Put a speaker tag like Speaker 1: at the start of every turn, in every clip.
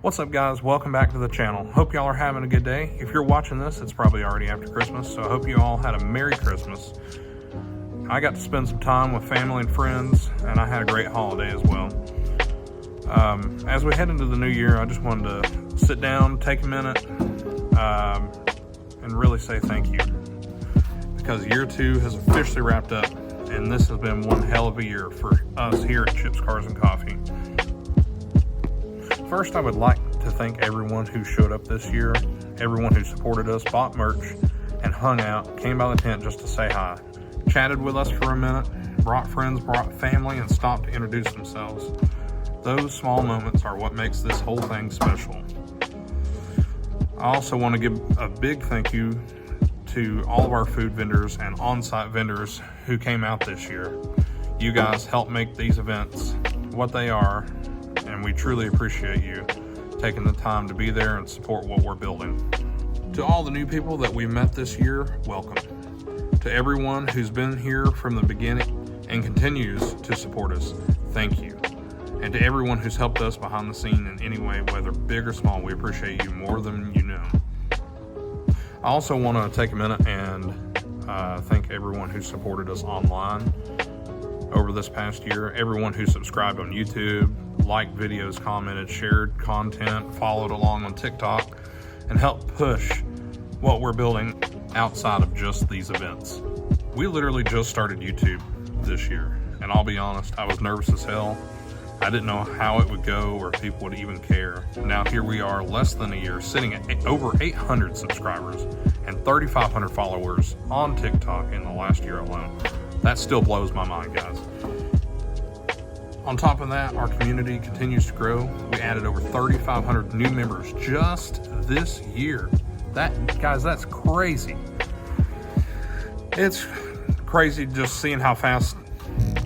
Speaker 1: What's up, guys? Welcome back to the channel. Hope y'all are having a good day. If you're watching this, it's probably already after Christmas, so I hope you all had a Merry Christmas. I got to spend some time with family and friends, and I had a great holiday as well. As we head into the new year, I just wanted to sit down, take a minute, and really say thank you. Because year 2 has officially wrapped up, and this has been one hell of a year for us here at Chips, Cars, and Coffee. First, I would like to thank everyone who showed up this year, everyone who supported us, bought merch, and hung out, came by the tent just to say hi, chatted with us for a minute, brought friends, brought family, and stopped to introduce themselves. Those small moments are what makes this whole thing special. I also want to give a big thank you to all of our food vendors and on-site vendors who came out this year. You guys helped make these events what they are, and we truly appreciate you taking the time to be there and support what we're building. To all the new people that we met this year, welcome. To everyone who's been here from the beginning and continues to support us, thank you. And to everyone who's helped us behind the scene in any way, whether big or small, we appreciate you more than you know. I also want to take a minute and thank everyone who supported us online over this past year, everyone who subscribed on YouTube, liked videos, commented, shared content, followed along on TikTok, and helped push what we're building outside of just these events. We literally just started YouTube this year, and I'll be honest, I was nervous as hell. I didn't know how it would go or if people would even care. Now here we are, less than a year, sitting at over 800 subscribers and 3,500 followers on TikTok in the last year alone. That still blows my mind, guys. On top of that, our community continues to grow. We added over 3,500 new members just this year. Guys, that's crazy. It's crazy just seeing how fast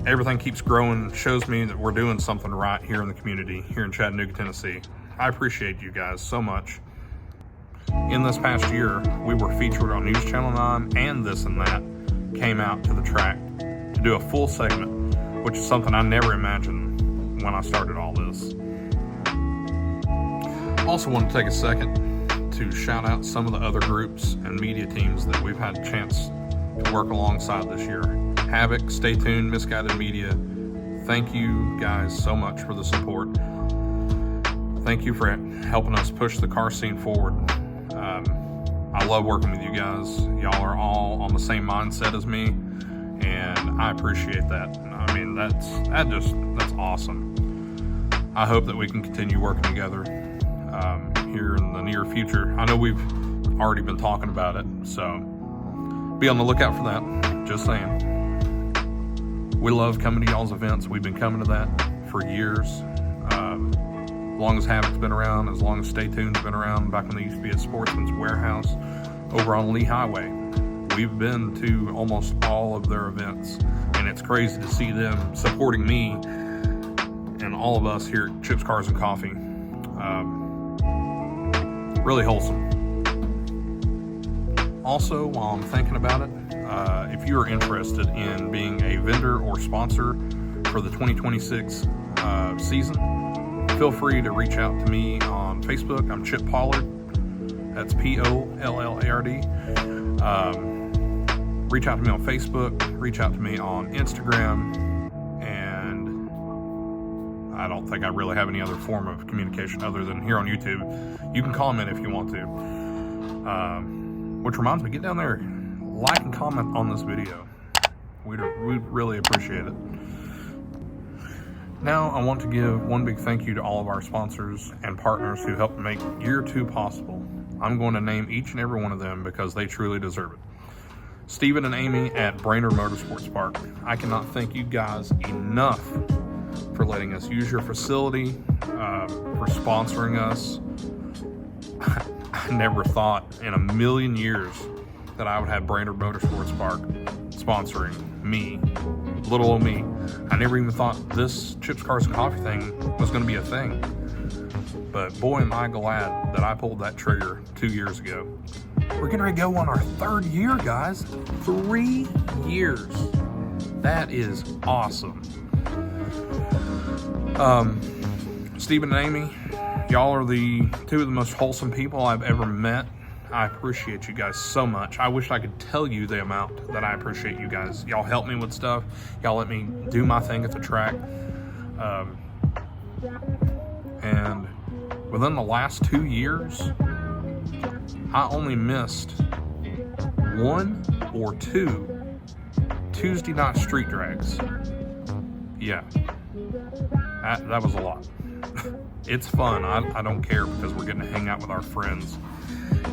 Speaker 1: everything keeps growing. Shows me that we're doing something right here in the community, here in Chattanooga, Tennessee. I appreciate you guys so much. In this past year, we were featured on News Channel 9 and This and That came out to the track to do a full segment, which is something I never imagined when I started all this. Also want to take a second to shout out some of the other groups and media teams that we've had a chance to work alongside this year. Havoc, Stay Tuned, Misguided Media. Thank you guys so much for the support. Thank you for helping us push the car scene forward. I love working with you guys. Y'all are all on the same mindset as me, and I appreciate that. I mean, that's awesome. I hope that we can continue working together here in the near future. I know we've already been talking about it, so be on the lookout for that. Just saying. We love coming to y'all's events. We've been coming to that for years. As long as Havoc's been around, as long as Stay Tuned's been around, back when they used to be at Sportsman's Warehouse over on Lee Highway. We've been to almost all of their events, and it's crazy to see them supporting me and all of us here at Chips, Cars, and Coffee. Really wholesome. Also, while I'm thinking about it, if you are interested in being a vendor or sponsor for the 2026 season, feel free to reach out to me on Facebook. I'm Chip Pollard. That's Pollard. Reach out to me on Facebook. Reach out to me on Instagram. And I don't think I really have any other form of communication other than here on YouTube. You can comment if you want to. Which reminds me, get down there, like and comment on this video. We'd really appreciate it. Now, I want to give one big thank you to all of our sponsors and partners who helped make year 2 possible. I'm going to name each and every one of them because they truly deserve it. Stephen and Amy at Brainerd Motorsports Park. I cannot thank you guys enough for letting us use your facility, for sponsoring us. I never thought in a million years that I would have Brainerd Motorsports Park sponsoring me, little old me. I never even thought this Chips, Cars, and Coffee thing was going to be a thing. But boy, am I glad that I pulled that trigger 2 years ago. We're getting ready to go on our 3rd year, guys. 3 years. That is awesome. Stephen and Amy, Y'all are the two of the most wholesome people I've ever met. I appreciate you guys so much. I wish I could tell you the amount that I appreciate you guys. Y'all help me with stuff. Y'all let me do my thing at the track. And within the last 2 years, I only missed 1 or 2 Tuesday night street drags. Yeah, that was a lot. It's fun. I don't care because we're getting to hang out with our friends.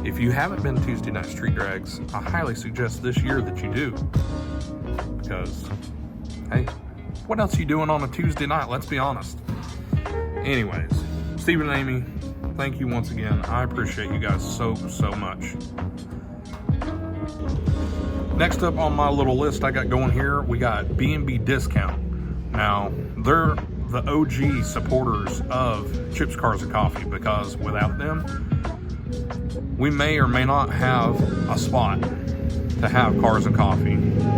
Speaker 1: If you haven't been to Tuesday night street drags, I highly suggest this year that you do. Because, hey, what else are you doing on a Tuesday night? Let's be honest. Anyways, Stephen and Amy, thank you once again. I appreciate you guys so much. Next up on my little list I got going here, we got B&B Discount. Now, they're the OG supporters of Chips, Cars, and Coffee, because without them, we may or may not have a spot to have Cars and Coffee.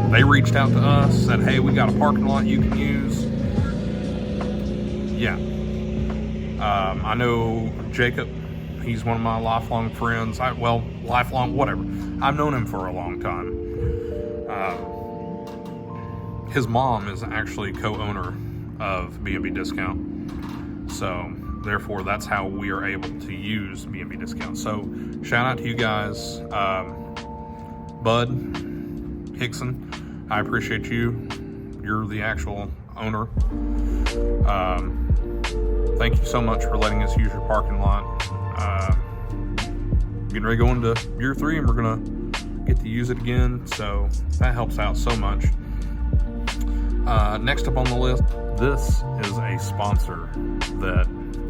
Speaker 1: They reached out to us, said, hey, we got a parking lot you can use. Yeah. I know Jacob, he's one of my lifelong friends. Lifelong, whatever. I've known him for a long time. His mom is actually co-owner of B&B Discount. So, therefore, that's how we are able to use B&B Discount. So, shout out to you guys. Bud Hickson, I appreciate you. You're the actual owner. Thank you so much for letting us use your parking lot. Getting ready to go into year 3, and we're going to get to use it again. So, that helps out so much. Next up on the list, this is a sponsor that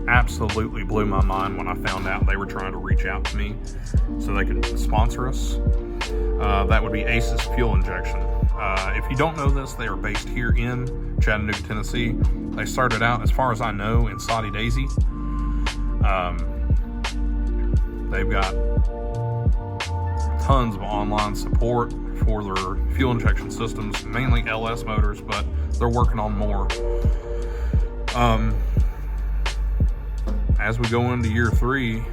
Speaker 1: absolutely blew my mind when I found out they were trying to reach out to me so they could sponsor us. That would be Ace's Fuel Injection. If you don't know this, they are based here in Chattanooga, Tennessee. They started out, as far as I know, in Soddy Daisy. They've got tons of online support for their fuel injection systems, mainly LS motors, but they're working on more. As we go into year 3,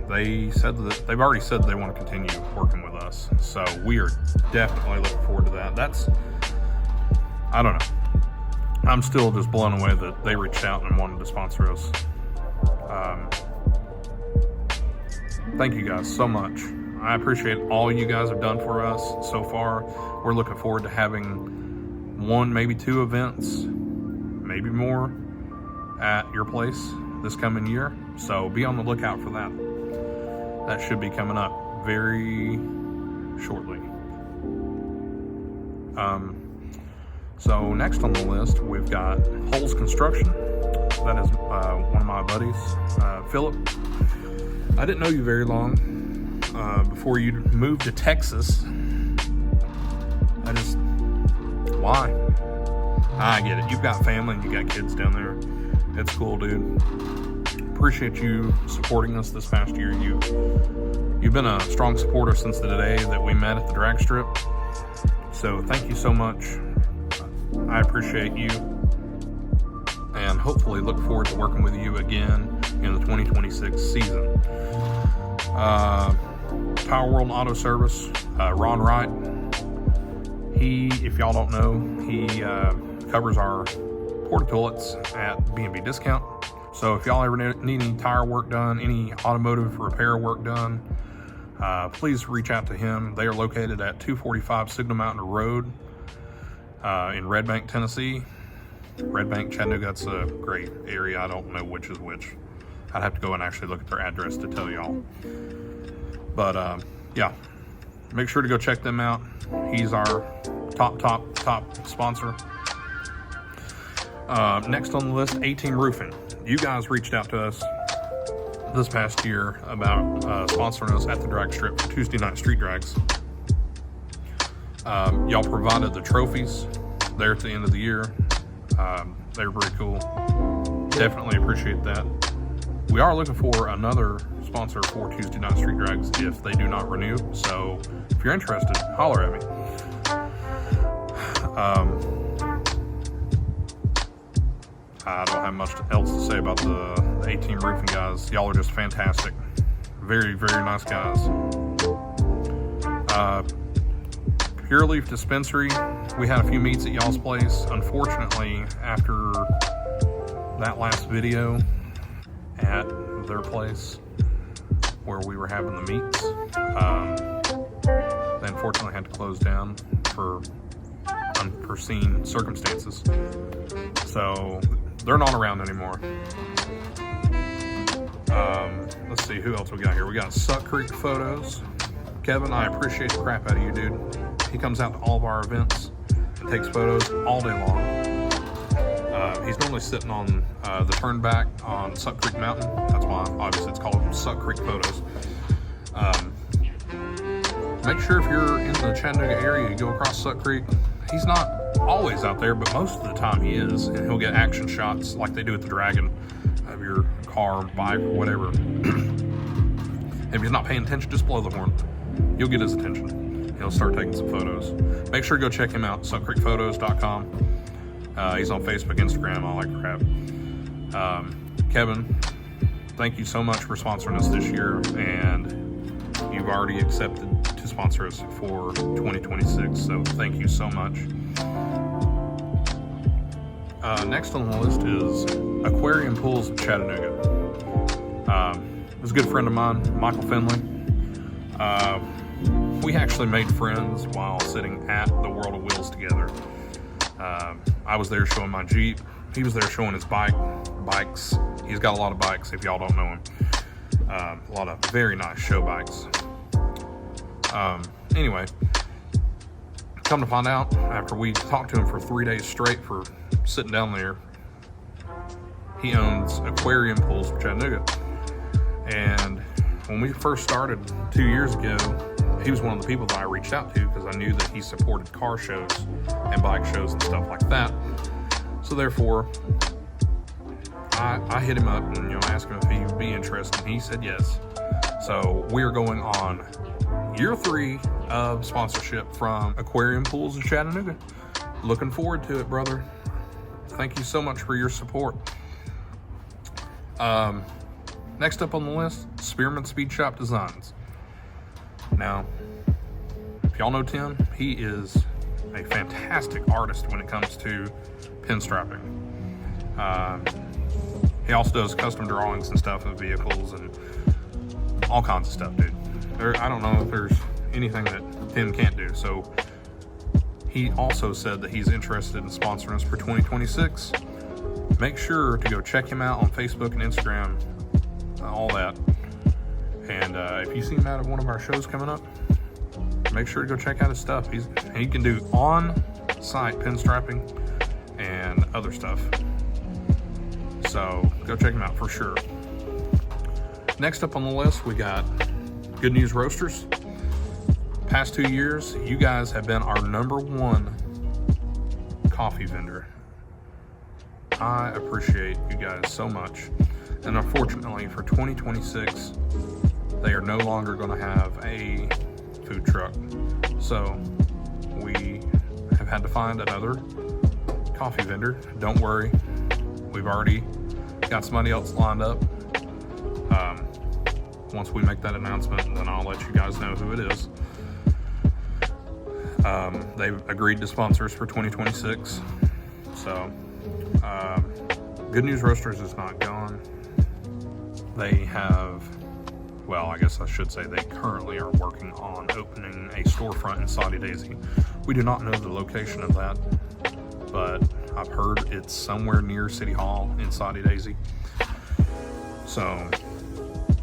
Speaker 1: they've already said they want to continue working with us. So we are definitely looking forward to that. I don't know. I'm still just blown away that they reached out and wanted to sponsor us. Thank you guys so much. I appreciate all you guys have done for us so far. We're looking forward to having 1, maybe 2 events, maybe more, at your place this coming year. So be on the lookout for that. That should be coming up very shortly. So next on the list, we've got Holz Construction. That is one of my buddies, Philip. I didn't know you very long. Before you moved to Texas. Why? I get it. You've got family and you got kids down there. It's cool, dude. Appreciate you supporting us this past year. You've been a strong supporter since the day that we met at the drag strip. So thank you so much. I appreciate you. And hopefully look forward to working with you again in the 2026 season. Power World Auto Service, Ron Wright. If y'all don't know, he covers our porta toilets at B&B Discount. So if y'all ever need any tire work done, any automotive repair work done, please reach out to him. They are located at 245 Signal Mountain Road in Red Bank, Tennessee. Red Bank, Chattanooga, that's a great area. I don't know which is which. I'd have to go and actually look at their address to tell y'all. But yeah, make sure to go check them out. He's our top sponsor. Next on the list, A-Team Roofing. You guys reached out to us this past year about sponsoring us at the drag strip for Tuesday night street drags. Y'all provided the trophies there at the end of the year. They were pretty cool. Definitely appreciate that. We are looking for another sponsor for Tuesday night street drags if they do not renew. So if you're interested, holler at me. I don't have much else to say about the A-Team Roofing guys. Y'all are just fantastic. Very, very nice guys. Pure Leaf Dispensary, we had a few meets at y'all's place. Unfortunately, after that last video at their place where we were having the meets, they unfortunately had to close down for unforeseen circumstances. So they're not around anymore. Let's see who else we got here. We got Suck Creek Photos. Kevin, I appreciate the crap out of you, dude. He comes out to all of our events and takes photos all day long. He's normally sitting on the turnback on Suck Creek Mountain. That's why, obviously, it's called Suck Creek Photos. Make sure if you're in the Chattanooga area, you go across Suck Creek. He's not always out there, but most of the time he is, and he'll get action shots like they do at the Dragon of your car, bike, or whatever. If he's not paying attention, just blow the horn. You'll get his attention. He'll start taking some photos. Make sure to go check him out, suckcreekphotos.com. He's on Facebook, Instagram, all that crap. Kevin, thank you so much for sponsoring us this year, and you've already accepted to sponsor us for 2026, so thank you so much. Next on the list is Aquarium Pools of Chattanooga. It was a good friend of mine, Michael Finley. We actually made friends while sitting at the World of Wheels together. I was there showing my Jeep. He was there showing his bikes. He's got a lot of bikes, if y'all don't know him. A lot of very nice show bikes. Anyway, come to find out, after we talked to him for 3 days straight for sitting down there, he owns Aquarium Pools for Chattanooga. And when we first started 2 years ago, he was one of the people that I reached out to because I knew that he supported car shows and bike shows and stuff like that. So therefore, I hit him up and asked him if he would be interested, and he said yes. So we are going on year 3 of sponsorship from Aquarium Pools of Chattanooga. Looking forward to it, brother. Thank you so much for your support. Next up on the list, Spearman Speed Shop Designs. Now, if y'all know Tim, he is a fantastic artist when it comes to pinstriping. He also does custom drawings and stuff of vehicles and all kinds of stuff, dude. I don't know if there's anything that Tim can't do. So he also said that he's interested in sponsoring us for 2026. Make sure to go check him out on Facebook and Instagram, all that. And if you see him out at one of our shows coming up, make sure to go check out his stuff. He can do on-site pinstriping and other stuff. So go check him out for sure. Next up on the list, we got Good News Roasters. Past 2 years, you guys have been our #1 coffee vendor. I appreciate you guys so much. And unfortunately for 2026, they are no longer going to have a food truck. So we have had to find another coffee vendor. Don't worry, we've already got somebody else lined up. Once we make that announcement, then I'll let you guys know who it is. They've agreed to sponsor us for 2026. So Good News Roasters is not gone. They have, well, I guess I should say they currently are working on opening a storefront in Saudi Daisy. We do not know the location of that, but I've heard it's somewhere near City Hall in Saudi Daisy. So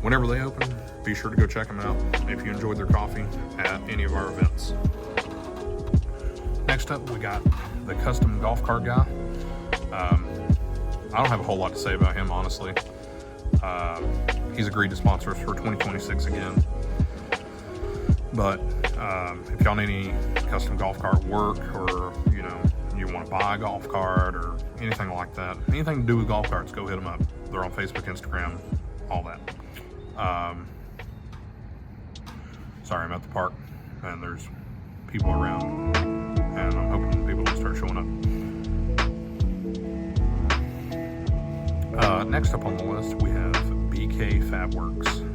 Speaker 1: whenever they open, be sure to go check them out if you enjoyed their coffee at any of our events. Next up, we got the custom golf cart guy. I don't have a whole lot to say about him, honestly. He's agreed to sponsor us for 2026 again. But if y'all need any custom golf cart work, or you want to buy a golf cart or anything like that, anything to do with golf carts, go hit them up. They're on Facebook, Instagram, all that. Sorry, I'm at the park and there's people around, and I'm hoping people will start showing up. Next up on the list, we have BK Fabworks.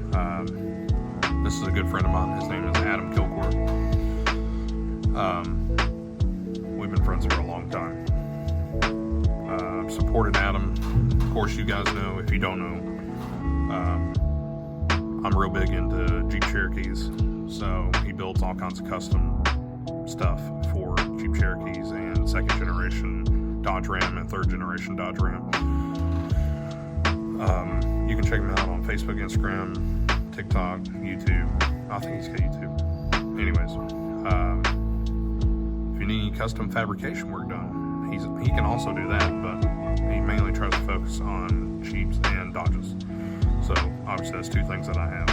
Speaker 1: This is a good friend of mine. His name is Adam Kilgore. We've been friends for a long time. Supported Adam. Of course, you guys know, if you don't know, I'm real big into Jeep Cherokees. So he builds all kinds of custom stuff for Jeep Cherokees and second generation Dodge Ram and third generation Dodge Ram. You can check him out on Facebook, Instagram, TikTok, YouTube. I think he's got YouTube. Anyways, if you need any custom fabrication work done, he can also do that, but he mainly tries to focus on Jeeps and Dodges. So obviously that's two things that I have.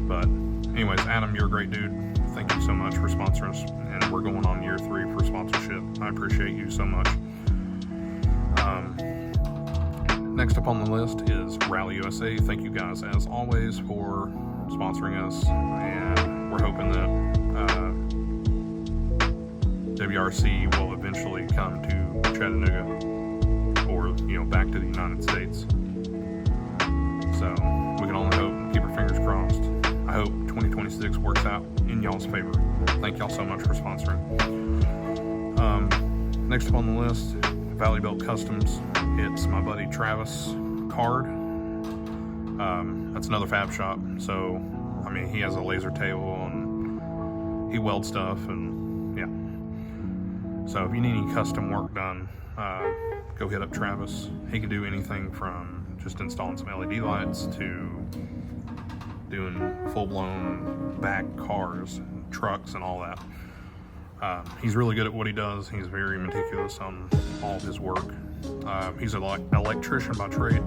Speaker 1: But anyways, Adam, you're a great dude. Thank you so much for sponsoring us, and we're going on year 3 for sponsorship. I appreciate you so much. Next up on the list is Rally USA. Thank you guys, as always, for sponsoring us, and we're hoping that WRC will eventually come to Chattanooga, or back to the United States. So we can only hope. Keep our fingers crossed. I hope 2026 works out in y'all's favor. Thank y'all so much for sponsoring. Next up on the list, Valley Belt Customs. It's my buddy Travis Card. That's another fab shop. So, I mean, he has a laser table and he welds stuff, and yeah. So if you need any custom work done, go hit up Travis. He can do anything from just installing some LED lights to doing full-blown back cars, trucks, and all that. He's really good at what he does. He's very meticulous on all of his work. He's an electrician by trade,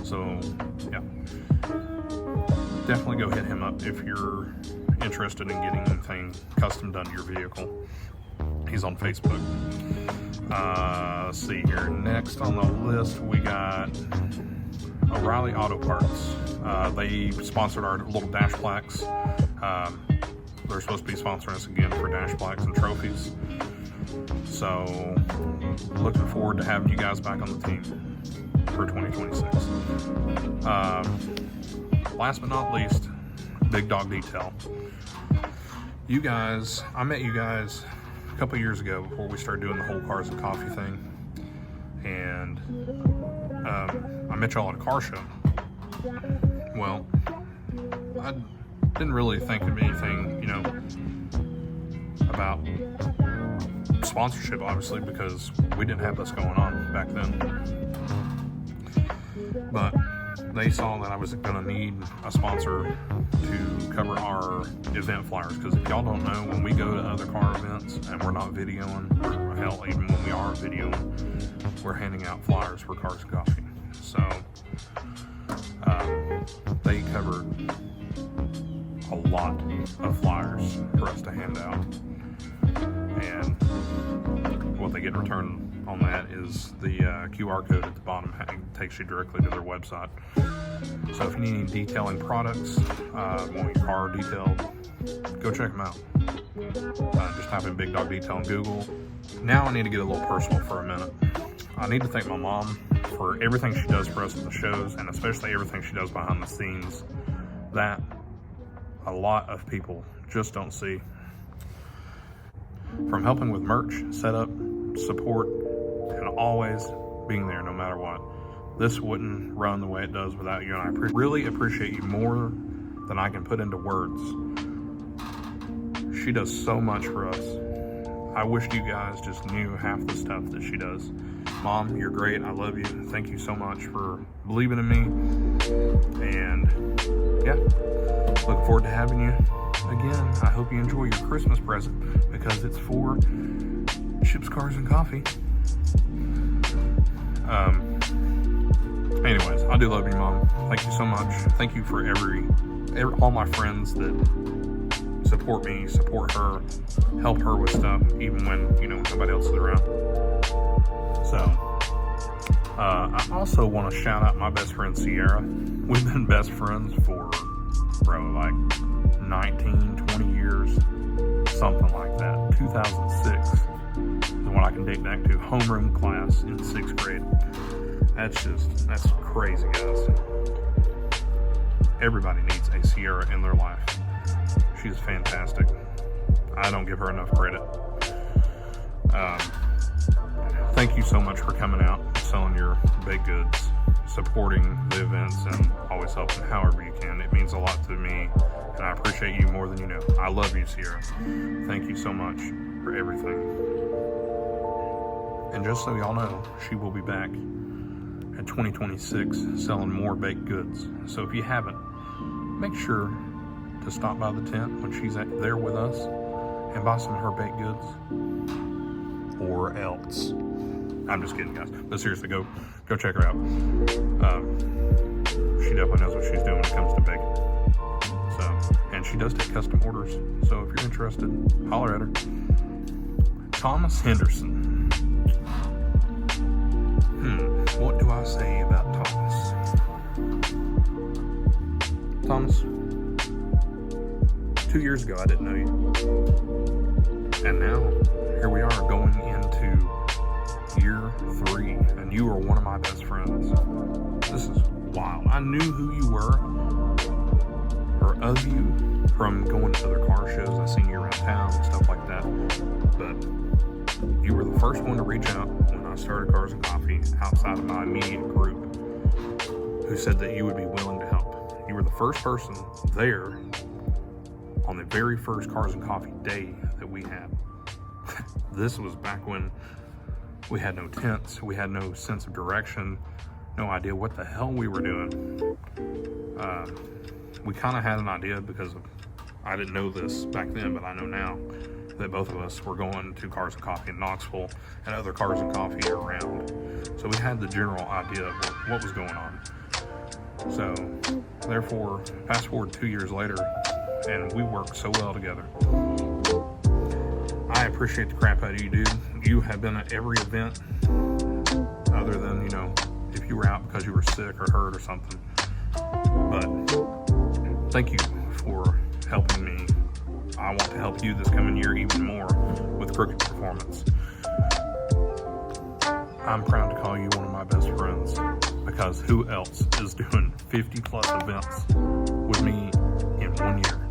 Speaker 1: so yeah. Definitely go hit him up if you're interested in getting anything custom done to your vehicle. He's on Facebook. Let's see here. Next on the list, we got O'Reilly Auto Parts. They sponsored our little dash plaques. They're supposed to be sponsoring us again for dash plaques and trophies. So, looking forward to having you guys back on the team for 2026. Last but not least, Big Dog Detail. You guys, I met you guys a couple years ago before we started doing the whole cars and coffee thing. And I met y'all at a car show. Well, I didn't really think of anything, about sponsorship, obviously, because we didn't have this going on back then. But they saw that I was going to need a sponsor to cover our event flyers, because if y'all don't know, when we go to other car events and we're not videoing, or hell, even when we are videoing, we're handing out flyers for Cars and Coffee. So they covered a lot of flyers for us to hand out, and what they get in return on that is the QR code at the bottom. It takes you directly to their website. So if you need any detailing products, want your car detailed, go check them out. Just type in Big Dog Detail on Google. Now I need to get a little personal for a minute. I need to thank my mom for everything she does for us at the shows, and especially everything she does behind the scenes that a lot of people just don't see. From helping with merch, setup, support, and always being there no matter what. This wouldn't run the way it does without you, and I really appreciate you more than I can put into words. She does so much for us. I wish you guys just knew half the stuff that she does. Mom, you're great. I love you. Thank you so much for believing in me. And yeah, looking forward to having you again. I hope you enjoy your Christmas present, because it's for Ships, Cars, and Coffee. Anyways, I do love you, Mom. Thank you so much. Thank you for all my friends that support me, support her, help her with stuff, even when, nobody else is around. So, I also want to shout out my best friend, Sierra. We've been best friends for, like 19, 20 years, something like that. 2006 is than what I can date back to. Homeroom class in 6th grade. That's crazy, guys. Everybody needs a Sierra in their life. She's fantastic. I don't give her enough credit. Thank you so much for coming out, selling your baked goods, supporting the events, and always helping however you can. It means a lot to me, and I appreciate you more than you know. I love you, Sierra. Thank you so much for everything. And just so y'all know, she will be back at 2026 selling more baked goods. So if you haven't, make sure to stop by the tent when she's there with us and buy some of her baked goods, or else. I'm just kidding, guys. But seriously, go check her out. She definitely knows what she's doing when it comes to baking. So, and she does take custom orders. So if you're interested, holler at her. Thomas Henderson. What do I say about Thomas? Thomas, 2 years ago I didn't know you. And now, here we are going into year 3, and you are one of my best friends. This is wild. I knew who you were, or of you, from going to other car shows. I seen you around town and stuff like that. But you were the first one to reach out when I started Cars and Coffee outside of my immediate group, who said that you would be willing to help. You were the first person there on the very first Cars and Coffee day that we had. This was back when we had no tents, we had no sense of direction, no idea what the hell we were doing. We kind of had an idea because I didn't know this back then, but I know now that both of us were going to Cars and Coffee in Knoxville and other Cars and Coffee around. So we had the general idea of what was going on. So therefore, fast forward 2 years later, and we work so well together. I appreciate the crap out of you, dude. You have been at every event, other than, if you were out because you were sick or hurt or something. But thank you for helping me. I want to help you this coming year even more with Crooked Performance. I'm proud to call you one of my best friends, because who else is doing 50 plus events with me in 1 year?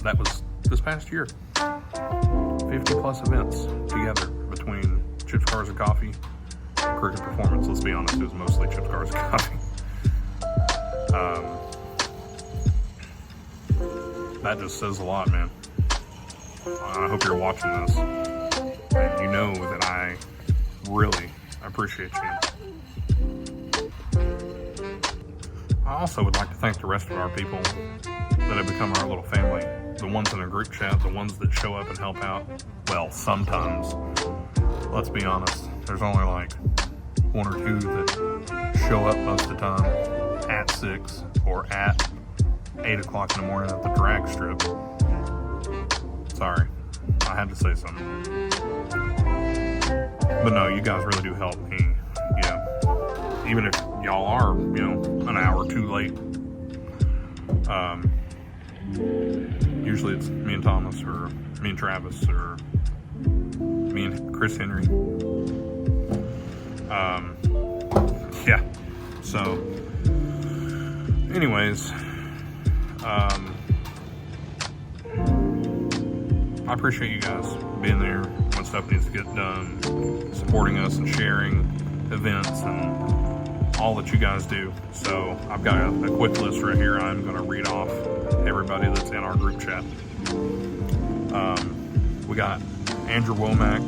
Speaker 1: That was this past year. 50 plus events together between Chips, Cars, and Coffee and Crooked Performance. Let's be honest, it was mostly Chips, Cars, and Coffee. That just says a lot, man. I hope you're watching this, and you know that I really appreciate you. I also would like to thank the rest of our people that have become our little family. The ones in our group chat, the ones that show up and help out. Well, sometimes. Let's be honest, there's only like 1 or 2 that show up most of the time at 6 or at 8 o'clock in the morning at the drag strip. Sorry, I had to say something. But no, you guys really do help me. Yeah. Even if y'all are, an hour too late. Usually it's me and Thomas, or me and Travis, or me and Chris Henry. Yeah. So, anyways, I appreciate you guys being there when stuff needs to get done, supporting us and sharing events and all that you guys do. So I've got a quick list right here. I'm going to read off everybody that's in our group chat. We got Andrew Womack,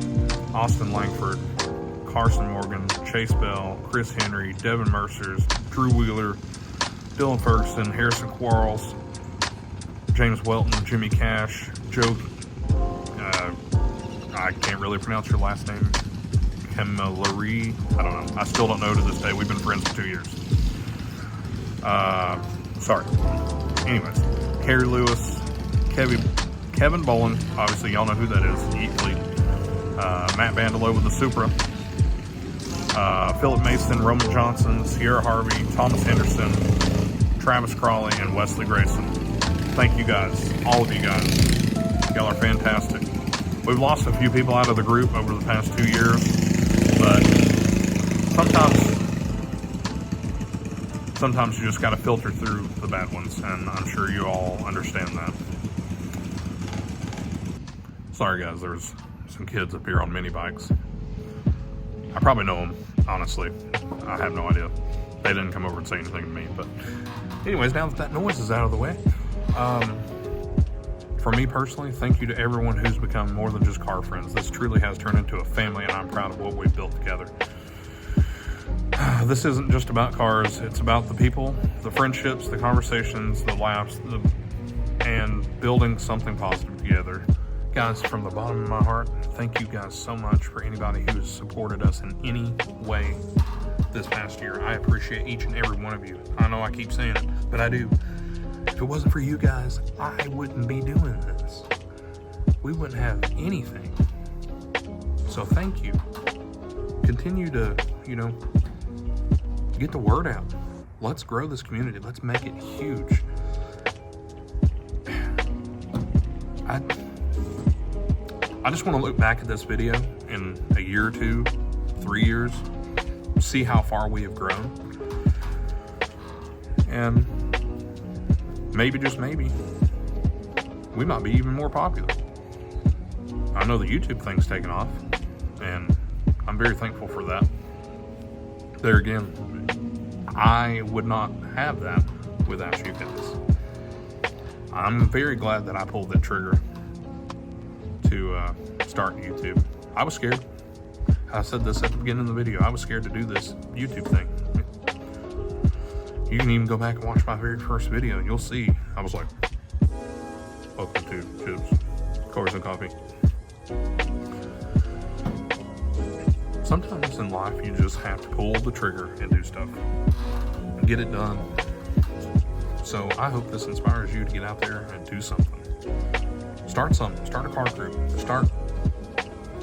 Speaker 1: Austin Langford, Carson Morgan, Chase Bell, Chris Henry, Devin Mercers, Drew Wheeler, Dylan Ferguson, Harrison Quarles, James Welton, Jimmy Cash, Joe, I can't really pronounce your last name, Camilleri, I don't know. I still don't know to this day. We've been friends for 2 years. Sorry. Anyways, Kerry Lewis, Kevin Boland, obviously y'all know who that is, Eat Fleet. Matt Bandelow with the Supra. Philip Mason, Roman Johnson, Sierra Harvey, Thomas Henderson, Travis Crawley, and Wesley Grayson. Thank you guys, all of you guys. Y'all are fantastic. We've lost a few people out of the group over the past 2 years, but sometimes you just got to filter through the bad ones, and I'm sure you all understand that. Sorry guys, there's some kids up here on mini bikes. I probably know them, honestly. I have no idea. They didn't come over and say anything to me, but anyways, now that that noise is out of the way, for me personally, thank you to everyone who's become more than just car friends. This truly has turned into a family, and I'm proud of what we've built together. This isn't just about cars, it's about the people, the friendships, the conversations, the laughs, and building something positive together. Guys, from the bottom of my heart, thank you guys so much for anybody who has supported us in any way this past year. I appreciate each and every one of you. I know I keep saying it, but I do. If it wasn't for you guys, I wouldn't be doing this. We wouldn't have anything. So thank you. Continue to, get the word out. Let's grow this community. Let's make it huge. I just want to look back at this video in a year or 2, 3 years, see how far we have grown, and maybe, just maybe, we might be even more popular. I know the YouTube thing's taken off, and I'm very thankful for that. There again, I would not have that without you guys. I'm very glad that I pulled that trigger to start YouTube. I was scared. I said this at the beginning of the video. I was scared to do this YouTube thing. You can even go back and watch my very first video and you'll see I was like, welcome to Chips, Cars and Coffee. Sometimes in life you just have to pull the trigger and do stuff and get it done. So I hope this inspires you to get out there and do something. Start something. Start a car group. Start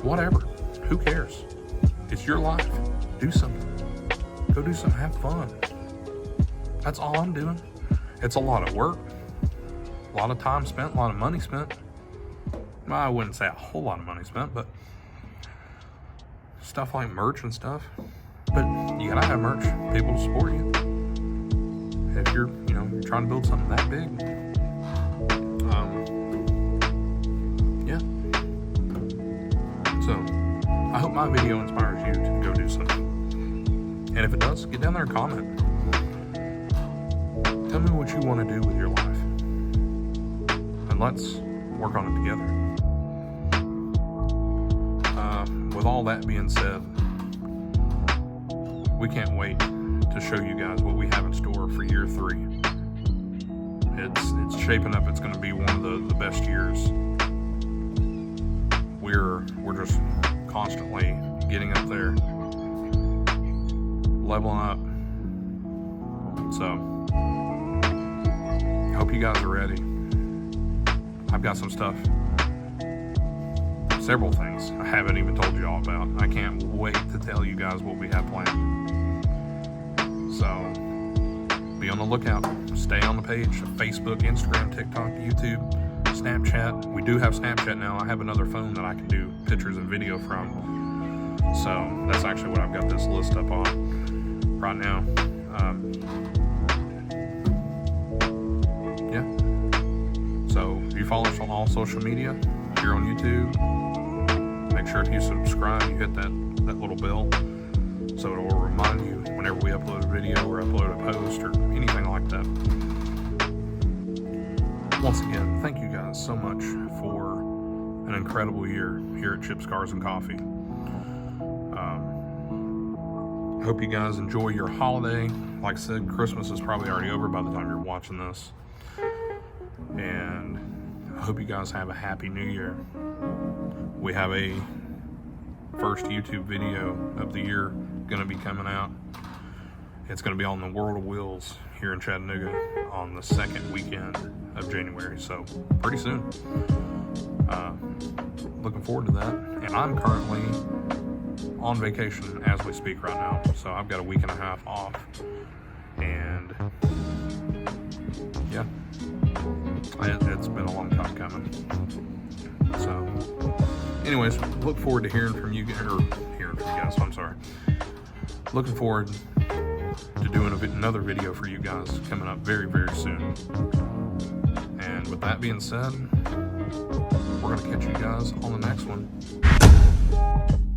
Speaker 1: whatever. Who cares? It's your life. Do something. Go do something. Have fun. That's all I'm doing. It's a lot of work. A lot of time spent. A lot of money spent. Well, I wouldn't say a whole lot of money spent, but stuff like merch and stuff. But you gotta have merch. People to support you. If you're, you're trying to build something that big. So, I hope my video inspires you to go do something. And if it does, get down there and comment. Tell me what you want to do with your life. And let's work on it together. With all that being said, we can't wait to show you guys what we have in store for year 3. It's shaping up. It's going to be one of the best years. We're just constantly getting up there, leveling up. So, I hope you guys are ready. I've got some stuff, several things I haven't even told you all about. I can't wait to tell you guys what we have planned. So, be on the lookout. Stay on the page. Facebook, Instagram, TikTok, YouTube, Snapchat. We do have Snapchat now. I have another phone that I can do pictures and video from. So that's actually what I've got this list up on right now. Yeah. So if you follow us on all social media, here on YouTube, make sure if you subscribe, you hit that little bell so it will remind you whenever we upload a video or upload a post or anything like that. Once again, thank you guys so much for an incredible year here at Chips, Cars, and Coffee. I hope you guys enjoy your holiday. Like I said, Christmas is probably already over by the time you're watching this. And I hope you guys have a happy new year. We have a first YouTube video of the year going to be coming out. It's going to be on the World of Wheels here in Chattanooga on the 2nd weekend of January, so pretty soon. Looking forward to that. And I'm currently on vacation as we speak right now, so I've got a week and a half off. And yeah, it's been a long time coming. So anyways, look forward to hearing from you guys. I'm sorry. Looking forward to doing another video for you guys coming up very, very soon. And with that being said, we're going to catch you guys on the next one.